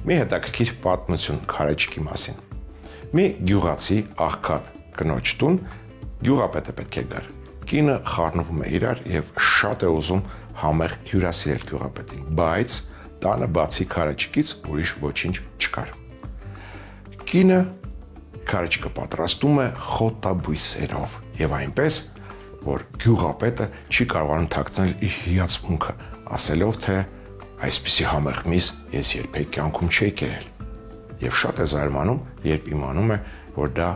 Մի հետաքրքիր պատմություն քարաչիկի մասին։ Մի գյուղացի աղքատ կնոջ տուն գյուղապետը պետք է գար։ Կինը խառնվում է իրար եւ շատ է ուզում համեղ հյուրասիրել գյուղապետին, բայց տանը բացի քարաչիկից ուրիշ ոչինչ չկար։ Կինը քարաչիկը պատրաստում է խոտաբույսերով եւ այնպես, որ գյուղապետը չի կարողանում թաքցնել իր հիացմունքը, ասելով թե այսպիսի համեղ միս ես երբեք կյանքում չէի կերել։ Եվ շատ է զարմանում, երբ իմանում է, որ դա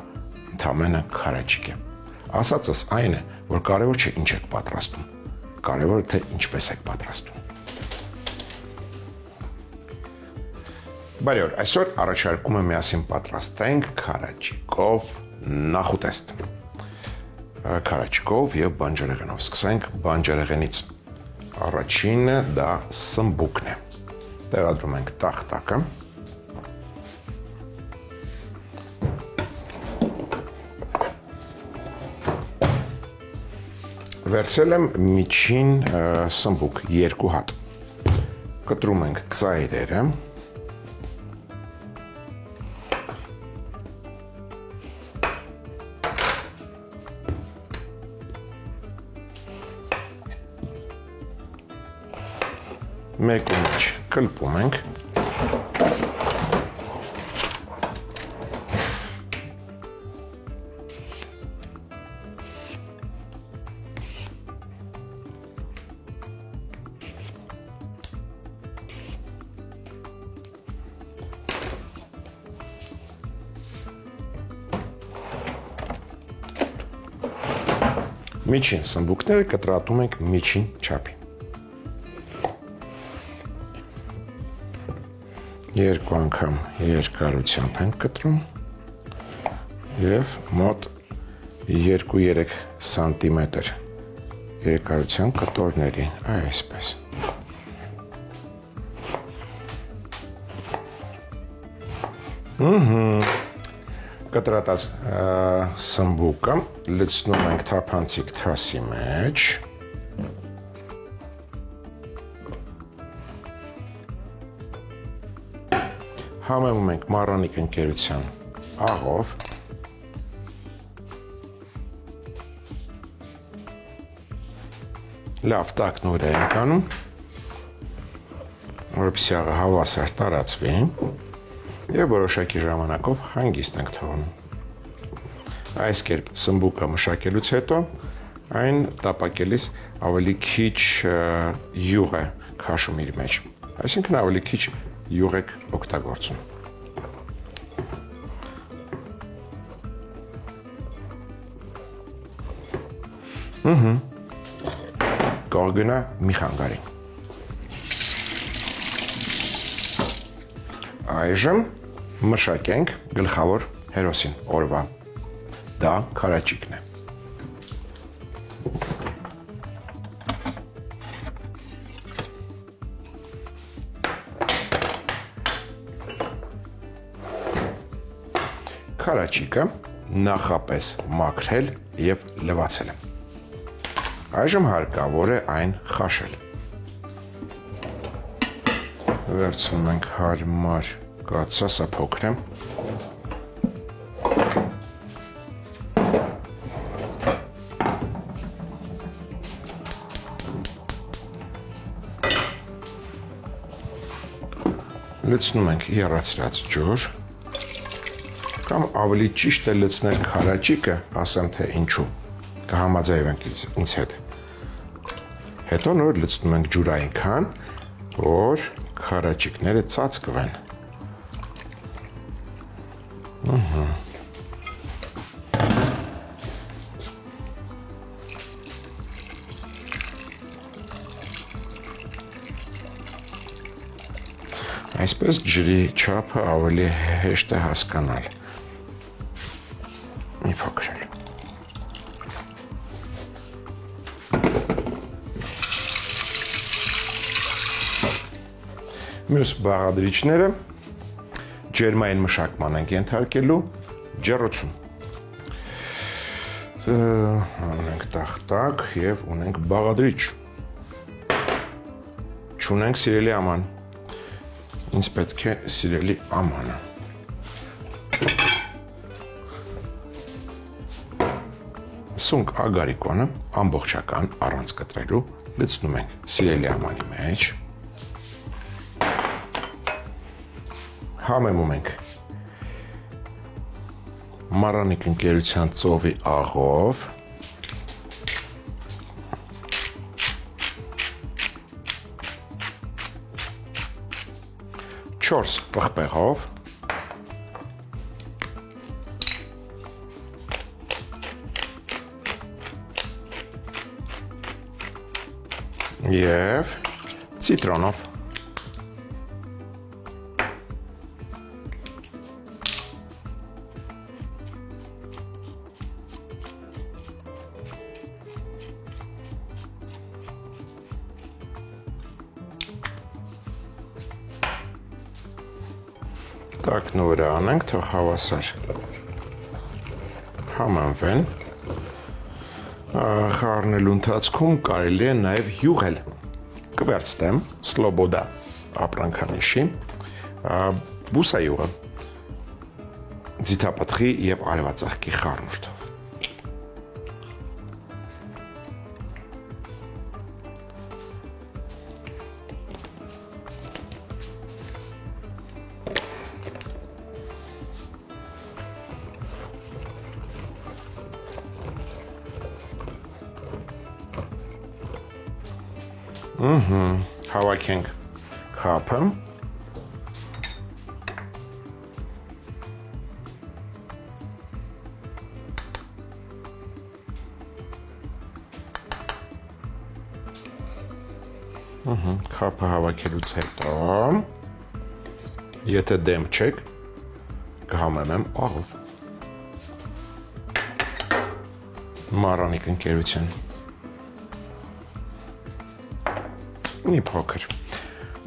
ընդամենը քարաչիկ է։ Ասածս այն է, որ կարևոր չէ ինչ եք պատրաստում, կարևորը թե ինչպես եք պատրաստում։ Բարի օր, այսօր առաջարկում եմ միասին պատրաստենք քարաչիկով նախուտեստ։ Քարաչիկով եւ բանջարեղենով։ Սկսենք բանջարեղենից։ Առաջինը դա սմբուկն է։ Տեղադրում ենք տախտակը։ Վերցրել եմ միջին սմբուկ 2 հատ։ Կտրում ենք ծայրերը։ Մեկու մեջ կլպում ենք։ Միջին սմբուկները կտրատում ենք միջին չափի։ Երկու անգամ երկարությամբ ենք կտրում եւ մոտ 2-3 սանտիմետր երկարությամբ կտորների, այսպես։ Կտրատած սմբուկը լցնում ենք թափանցիկ թասի մեջ։ Համեմում ենք մառանիկ ընկերության աղով։ Լավ տակնուր ենք անում, որպեսզի աղը հավասար տարածվի եւ որոշակի ժամանակով հանգիստ ենք թողնում։ Այս կերպ սմբուկը մշակելուց հետո այն տապակելիս ավելի քիչ յուղ է քաշում իր մեջ, այսինքն ավելի քիչ յուղ եք օգտագործում։ Կողգնա մի խանգարի։ Այժմ մշակենք գլխավոր հերոսին օրվա։ Դա քարաչիկն է։ Քարաչիկը նախապես մաքրել եւ լվացել եմ։ Այժմ հարկավոր է այն խաշել։ Վերցնում ենք հարմար կաթսա, սա փոքր է։ Լցնում ենք եռացրած ջուր։ Կամ ավելի ճիշտ է լցնել քարաչիկը, ասեմ թե ինչու, կհամաձայնեք ինձ հետ։ Հետո նոր լցնում ենք ջուրը այնքան, որ քարաչիկները ծածկվեն։ Այսպես ջրի չափը ավելի հեշտ է հասկանալ։ Մի փոքր։ Մյուս բաղադրիչները ջերմային մշակման ենք ենթարկելու ջեռոցում։ Ունենք տախտակ եւ ունենք բաղադրիչ։ Չունենք սիրելի աման։ ինձ պետք է սիրելի ամանը։ Սունկ ագարիկոնը ամբողջական առանց կտրելու լցնում ենք սիրելի ամանի մեջ։ Համեմում ենք Մարանիկ ընկերության ծովի աղով, 4 պղպեղով, և ցիտրոնով։ Տակն ու վրա անենք, թող հավասար համանվեն։ Խառնելու ընթացքում կարելի է նաև յուղել։ Կվերցնեմ Սլոբոդա ապրանքանիշի բուսայուղը ձիթապտղի և արևածաղկի խառնուրդով։ Հավաքենք քափը։ Քափը հավաքելուց հետո, եթե դեմ չեք, կհամեմեմ աղով։ Մարանիկ ընկերության։ Մի փոքր։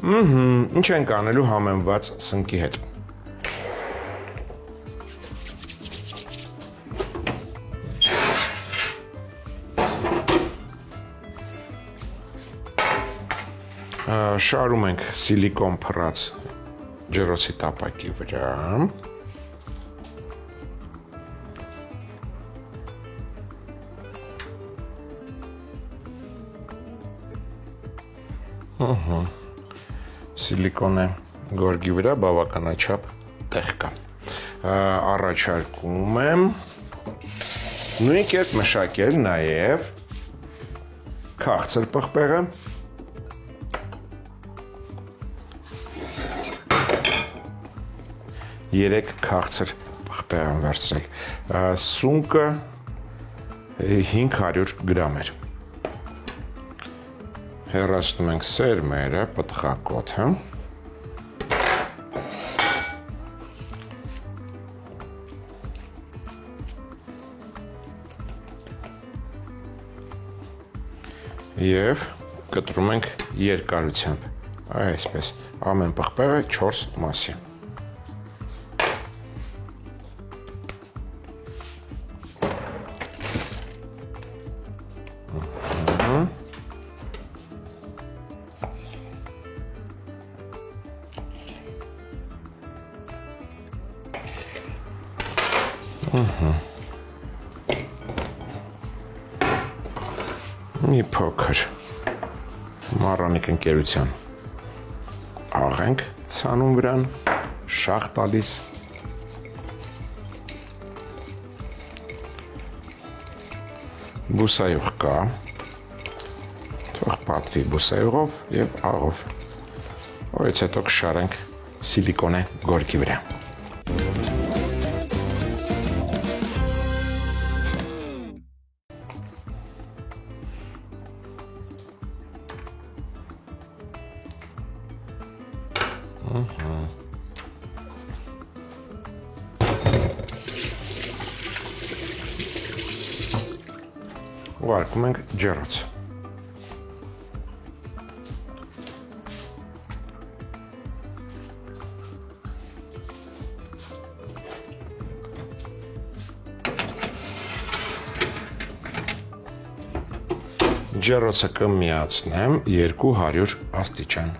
Ինչ ենք անելու համեմված սնկի հետ։ Շարում ենք սիլիկոն փռած ջրոցի տապակի վրա։ Սիլիկոնը գորգի վրա բավականաչափ տեղ կա։ Առաջարկում եմ նույն կերպ մշակել նաև քաղցր պղպեղը, երեք քաղցր պղպեղ եմ վերցրել։ Սունկը 500 գրամ էր։ Հեռացնում ենք սերմերը, պտղակոթը։ Եվ կտրում ենք երկարությամբ, այսպես, ամեն պղպեղը 4 մասի։ Մի փոքր Մարանիկ ընկերության աղ ենք ցանում վրան, շաղ տալիս։ Բուսայուղ կա, թող պատվի բուսայուղով և աղով, որից հետո կշարենք սիլիկոնե գորգի վրա։ Ուղարկում ենք ջեռոց։ Ջեռոցը կմիացնեմ 200 աստիճան։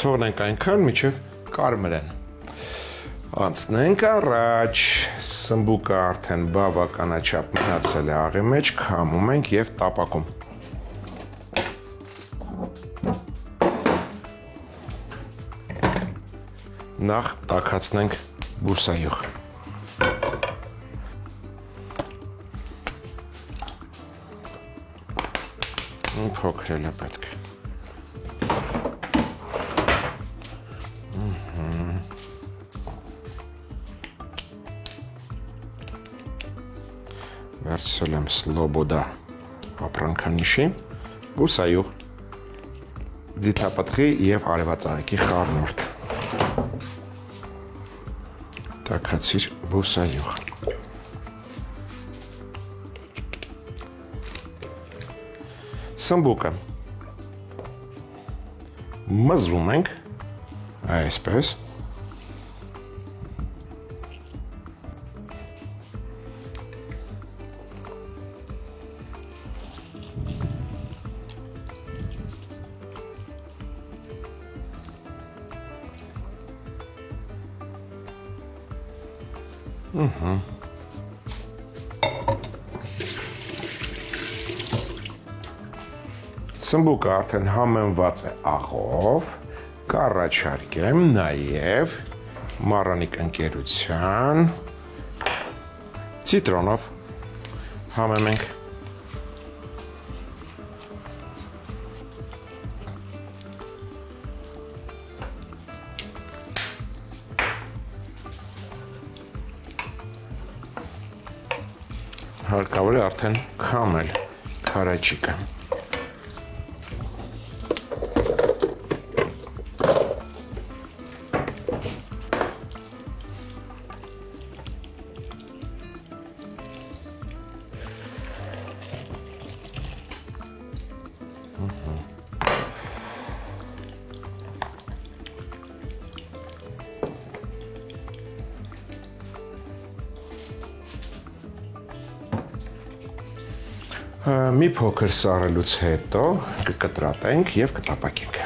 Թողնենք այնքան, մինչև կարմրեն։ Անցնենք առաջ, սմբուկը արդեն բավականաչափ մնացել է աղի մեջ, քամում ենք և տապակում։ Նախ տաքացնենք բուրսայուղ։ Փոքրել է պետք։ Վերցրել եմ Սլոբոդա ապրանքանիշի, բուրսայուղ, ձիթապտղի և արևածաղիկի խառնուրդ։ Տաքացիր բուրսայուղ։ Սմբուկը մզում ենք, այսպես, Սմբուկը արդեն համեմված է աղով, կառաջարկեմ նաև Մարանիկ ընկերության ցիտրոնով համեմենք։ Հարկավոր է արդեն քամել քարաչիկը։ Մի փոքր սառելուց հետո կկտրատենք և կտապակենք։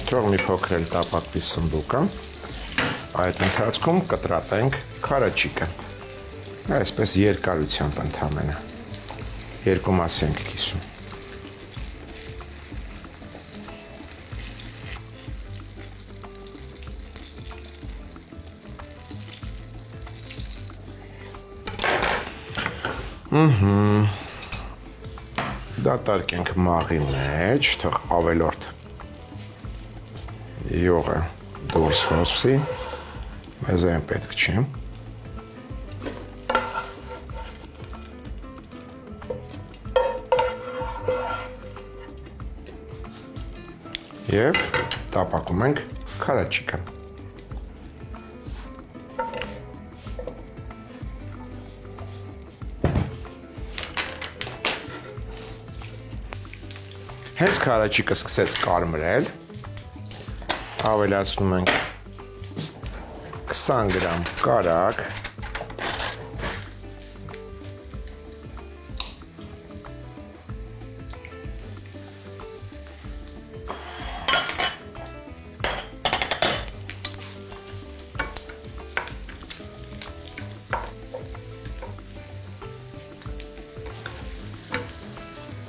Թող մի փոքր էլ տապակվի սմբուկը, այդ ընթացքում կտրատենք քարաչիկը, այսպես երկարությամբ ընդամենը, երկու մասի ենք կիսում։ Դատարկենք մաղի մեջ, թող ավելորդ յուղը դուրս հոսի, մեզ այն պետք չի։ Եվ տապակում ենք քարաչիկը։ Հենց քարաչիկը սկսեց կարմրել, ավելացնում ենք 20 գրամ կարագ,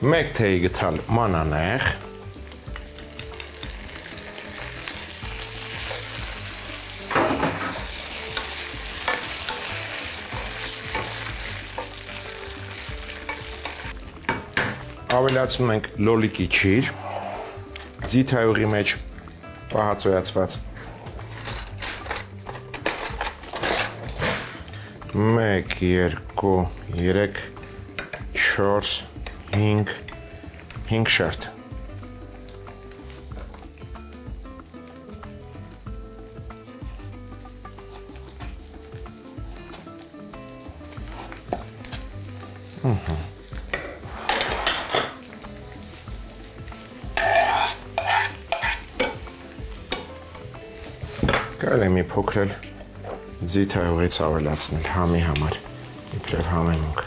մեկ թեյ գտալ մանանեխ, ավելացնում ենք լոլիկի ջիր, ձիթայուղի մեջ պահածոյացված 1, 2, 3, 4, 5 շերտ։ Կարելի է մի փոքր էլ ձիթայուղից ավելացնել համի համար, իբրև համեմունք։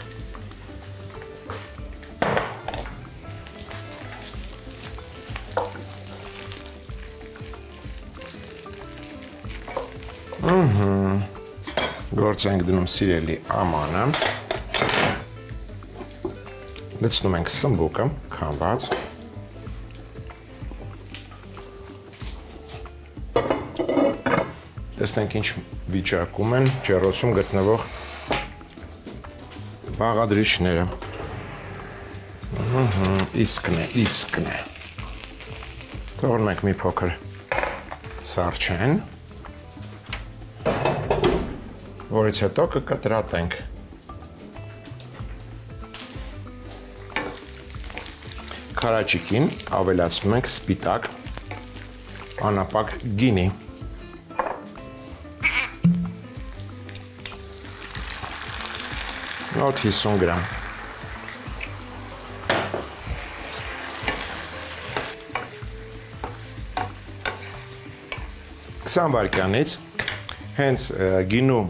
Գործ ենք դնում սիրելի ամանը։ Լցնում ենք սմբուկը, քամված։ Տեսնենք ինչ վիճակում են ջեռոցում գտնվող բաղադրիչները։ Իսկն է։ Թողնում ենք մի փոքր սառչեն, որից հետո կկտրատենք։ Քարաճիկին ավելացնում ենք սպիտակ անապակ գինի։ Մոտ 50 գրամ։ 20 վայրկյանից հենց գինու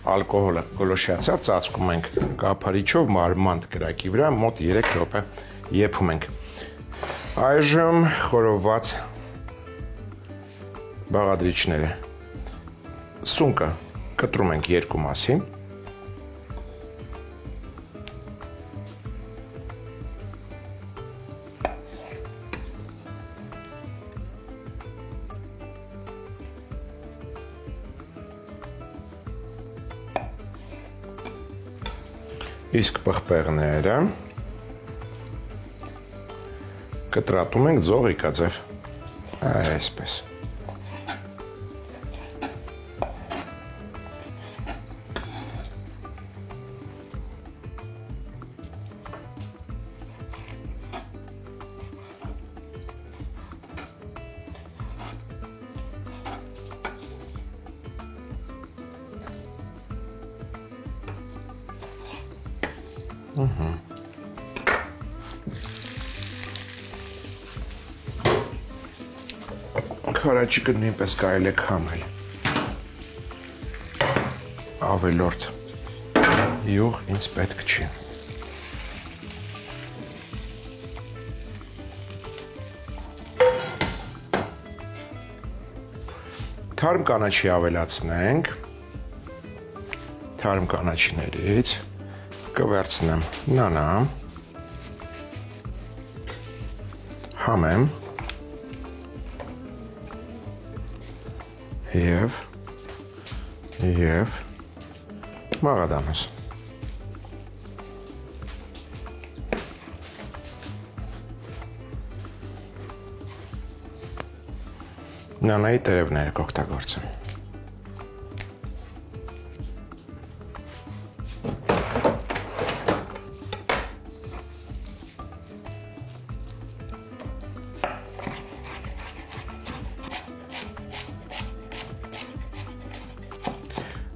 ալկոհոլը գոլոշացավ, ծածկում ենք կափարիչով մարմանդ կրակի վրա, մոտ 3 րոպե եփում ենք։ Այժմ խորոված բաղադրիչները։ Սունկը կտրում ենք երկու մասի։ Իսկ պղպեղները կտրատում ենք ձողիկաձև, այսպես։ Քարաճիկը նույնպես կարելի է քամել։ Ավելորդ յուղ ինձ պետք չի։ Թարմ կանաչի ավելացնենք։ Թարմ կանաչիներից կվերցնեմ նանա, համեմ և մաղադանոս։ Նանայի տերևները կօգտագործեմ։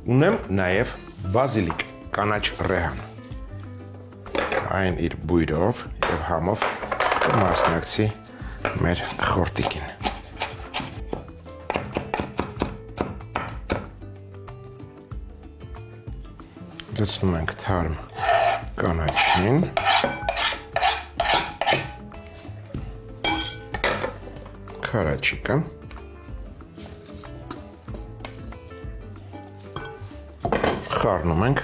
Ունեմ նաև բազիլիկ, կանաչ ռեհան։ Այն իր բույրով և համով կմասնակցի մեր խորտիկին։ Լցնում ենք թարմ կանաչին։ Քարաճիկը։ Խառնում ենք։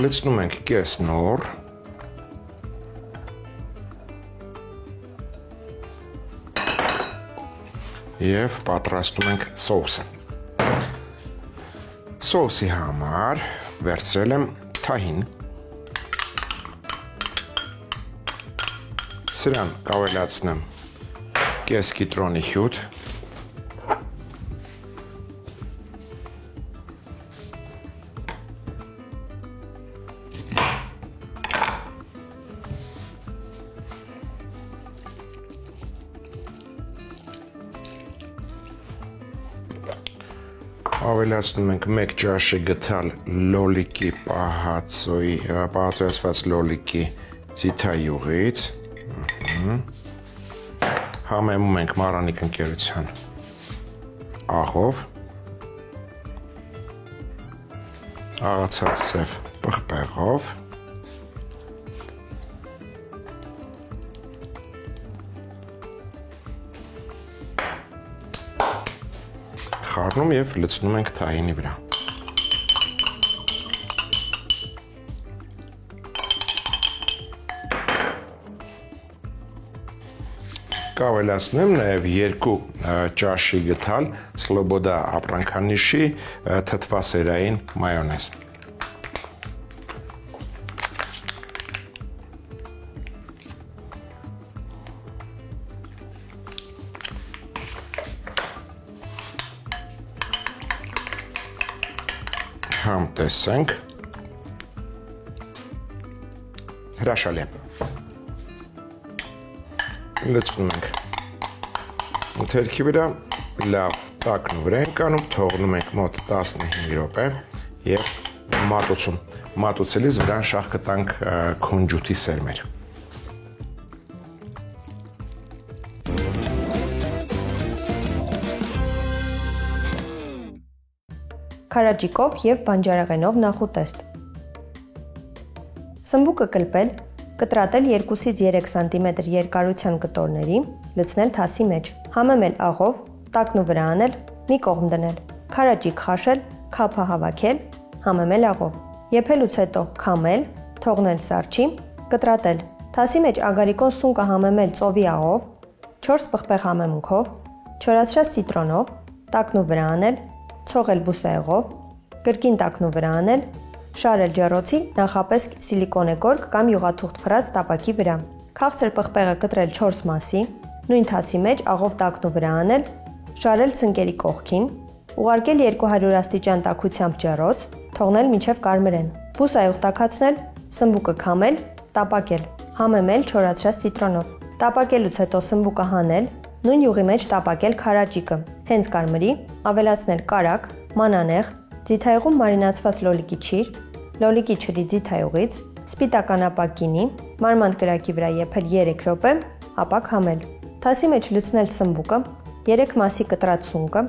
Լցնում ենք կես նոր։ Եվ պատրաստում ենք սոուսը։ Սոուսի համար վերցրել եմ թահին, սրան կավելացնեմ կես կիտրոնի հյութ, ավելացնում ենք 1 ճաշի գթալ լոլիկի պահածոյացված լոլիկի ձիթայուղից, համեմում ենք մառանիկ ընկերության աղով, աղացած սև պղպեղով խառնում եւ լցնում ենք թահինի վրա։ Կավելացնեմ նաև 2 ճաշի գթալ Սլոբոդա ապրանքանիշի թթվասերային մայոնեզ։ Համ տեսենք։ Հրաշալի է։ Լցնում ենք թերքի վրա, լավ տակն վրա ենք անում, թողնում ենք մոտ 15 րոպե եւ մատուցում։ Մատուցելիս վրան շաղ կտանք քունջութի սերմեր։ Քարաջիկով եւ բանջարեղենով նախուտեստ։ Սմբուկը կլպել, կտրատել 2-ից 3 սանտիմետր երկարության կտորների, լցնել թասի մեջ, համեմել աղով, տակն ու վրա անել, մի կողմ դնել, քարաջիկ խաշել, քափը հավաքել, համեմել աղով, եփելուց հետո քամել, թողնել սառչի, կտրատել, թասի մեջ ագարիկոն սունկը համեմել ծովի աղով, 4 պղպեղ համեմունքով, չորացրած ցիտրոնով, տակն ու վրա անել, ցողել բուսեղով, կրկին տակն ու վրա անել, շարել ջեռոցի նախապես սիլիկոնե գորգ կամ յուղաթուղթ փռած տապակի վրա։ Քաղցր պղպեղը կտրել 4 մասի, նույն թասի մեջ աղով տակն ու վրա անել, շարել ցնկերի կողքին, ուղարկել 200 աստիճան տաքությամբ ջեռոց, թողնել մինչև կարմրեն։ Բուսայուղ տաքացնել, սմբուկը քամել, տապակել, համեմել չորացրած ցիտրոնով։ Տապակելուց հետո սմբուկը հանել, նույն յուղի մեջ տապակել քարաջիկը։ Հենց կարմրի, ավելացնել կարակ, մանանեխ, ձիթայուղում մարինացված լոլիկի չիր, լոլիկի չրի ձիթայուղից, սպիտականապակ գինի, մարմանդ կրակի վրա եփել 3 րոպե, ապա քամել։ Թասի մեջ լցնել սմբուկը, 3 մասի կտրած սունկը,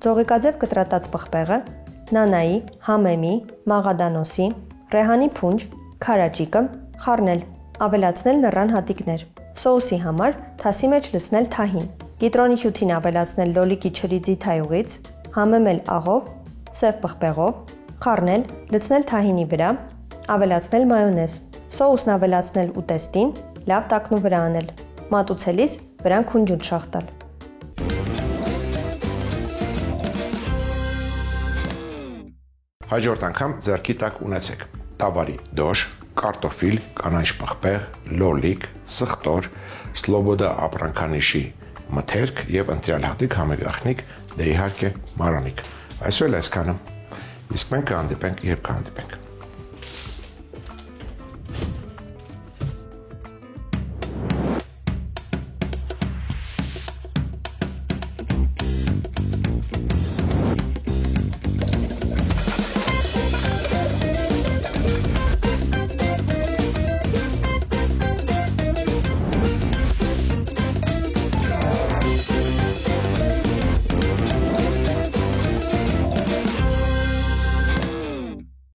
ձողիկաձև կտրատած պղպեղը, նանայի, համեմի, մաղադանոսի, ռեհանի փունջ, քարաջիկը, խառնել, ավելացնել նռան հատիկներ։ Սոուսի համար թասի մեջ լցնել թահին, կիտրոնի հյութին ավելացնել լոլիկի չրի ձիթայուղից, համեմել աղով, սև պղպեղով, խառնել, լցնել թահինի վրա, ավելացնել մայոնեզ, սոուսն ավելացնել ուտեստին, լավ տակնու վրա անել, մատուցելիս վրան քունջուտ շաղ տալ։ Հաջորդ անգամ ձեռքի տակ ունեցեք տավարի դոշ, կարտոֆիլ, կանաչ պղպեղ, լոլիկ, սխտոր, Սլոբոդա ապրանքանիշի մթերք եւ ընտրյալ հատիկ համեգախնիկ, դե իհարկե մարոնիկ։ Այսօր այսքանը, իսկ մենք կհանդիպենք, երբ կհանդիպենք։